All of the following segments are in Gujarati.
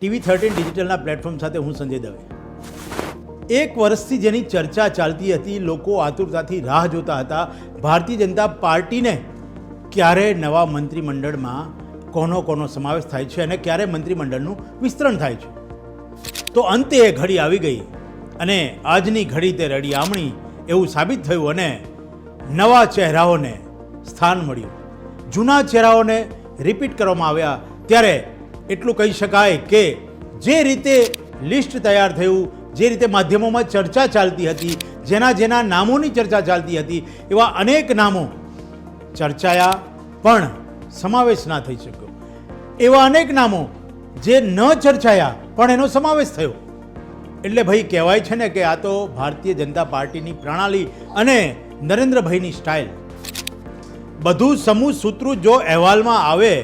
TV13 ડિજિટલના પ્લેટફોર્મ સાથે હું સંજય દવે. એક વર્ષથી જેની ચર્ચા ચાલતી હતી, લોકો આતુરતાથી રાહ જોતા હતા ભારતીય જનતા પાર્ટીને ક્યારે નવા મંત્રીમંડળમાં કોનો સમાવેશ થાય છે અને ક્યારે મંત્રીમંડળનું વિસ્તરણ થાય છે. તો અંતે એ ઘડી આવી ગઈ અને આજની ઘડી તે રડી આમણી એવું સાબિત થયું અને નવા ચહેરાઓને સ્થાન મળ્યું. જૂના ચહેરાઓને રિપીટ કરવામાં આવ્યા. ત્યારે એટલું કહી શકાય કે જે રીતે લિસ્ટ તૈયાર થયું, જે રીતે માધ્યમોમાં ચર્ચા ચાલતી હતી, જેના નામોની ચર્ચા ચાલતી હતી, એવા અનેક નામો ચર્ચાયા પણ સમાવેશ ના થઈ શક્યો. એવા અનેક નામો જે ન ચર્ચાયા પણ એનો સમાવેશ થયો. એટલે ભાઈ કહેવાય છે ને કે આ તો ભારતીય જનતા પાર્ટીની પ્રણાલી અને નરેન્દ્રભાઈની સ્ટાઇલ. બધું સમૂહ સૂત્રું જો અહેવાલમાં આવે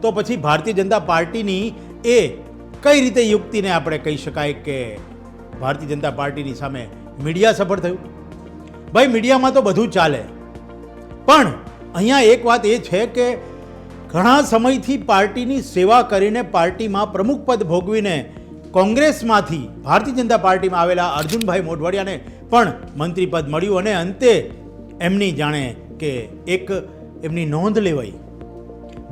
તો પછી ભારતીય જનતા પાર્ટીની એ કઈ રીતે યુક્તિને આપણે કહી શકાય કે ભારતીય જનતા પાર્ટીની સામે મીડિયા સફળ થયું. ભાઈ મીડિયામાં તો બધું ચાલે, પણ અહીંયા એક વાત એ છે કે ઘણા સમયથી પાર્ટીની સેવા કરીને પાર્ટીમાં પ્રમુખ પદ ભોગવીને કોંગ્રેસમાંથી ભારતીય જનતા પાર્ટીમાં આવેલા અર્જુનભાઈ મોઢવાડિયાને પણ મંત્રી પદ મળ્યું અને અંતે એમની જાણે કે એક એમની નોંધ લેવાઈ.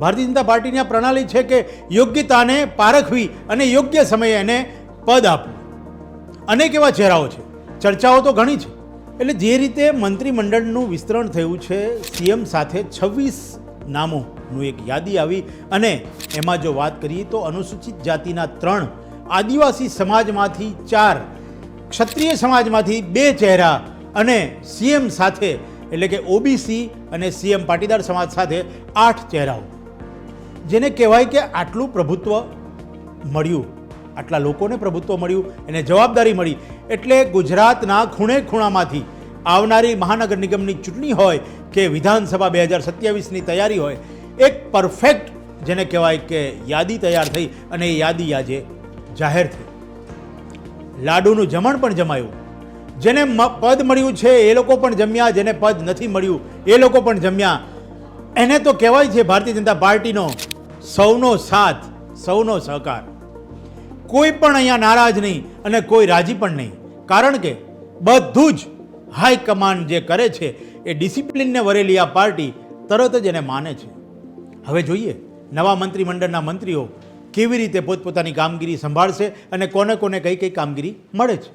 ભારતીય જનતા પાર્ટીની આ પ્રણાલી છે કે યોગ્યતાને પારખવી અને યોગ્ય સમયે એને પદ આપવું. અનેક એવા ચહેરાઓ છે, ચર્ચાઓ તો ઘણી છે. એટલે જે રીતે મંત્રીમંડળનું વિસ્તરણ થયું છે, સીએમ સાથે 26 નામોનું એક યાદી આવી અને એમાં જો વાત કરીએ તો અનુસૂચિત જાતિના 3, આદિવાસી સમાજમાંથી 4, ક્ષત્રિય સમાજમાંથી 2 ચહેરા અને સીએમ સાથે એટલે કે ઓબીસી અને સીએમ પાટીદાર સમાજ સાથે 8 ચહેરાઓ. જેને કહેવાય કે આટલું પ્રભુત્વ મળ્યું, આટલા લોકોને પ્રભુત્વ મળ્યું, એને જવાબદારી મળી. એટલે ગુજરાતના ખૂણે ખૂણામાંથી આવનારી મહાનગર નિગમની ચૂંટણી હોય કે વિધાનસભા 2027ની તૈયારી હોય, એક પરફેક્ટ જેને કહેવાય કે યાદી તૈયાર થઈ અને એ યાદી આજે જાહેર થઈ. લાડુનું જમણ પણ જમાયું. જેને પદ મળ્યું છે એ લોકો પણ જમ્યા, જેને પદ નથી મળ્યું એ લોકો પણ જમ્યા. એને તો કહેવાય છે ભારતીય જનતા પાર્ટીનો સૌનો સાથ, સૌનો સહકાર. કોઈ પણ અહીંયા નારાજ નહીં અને કોઈ રાજી પણ નહીં. કારણ કે બધું જ હાઈકમાન્ડ જે કરે છે એ ડિસિપ્લિનને વરેલી આ પાર્ટી તરત જ એને માને છે. હવે જોઈએ નવા મંત્રીમંડળના મંત્રીઓ કેવી રીતે પોતપોતાની કામગીરી સંભાળશે અને કોને કઈ કામગીરી મળે છે.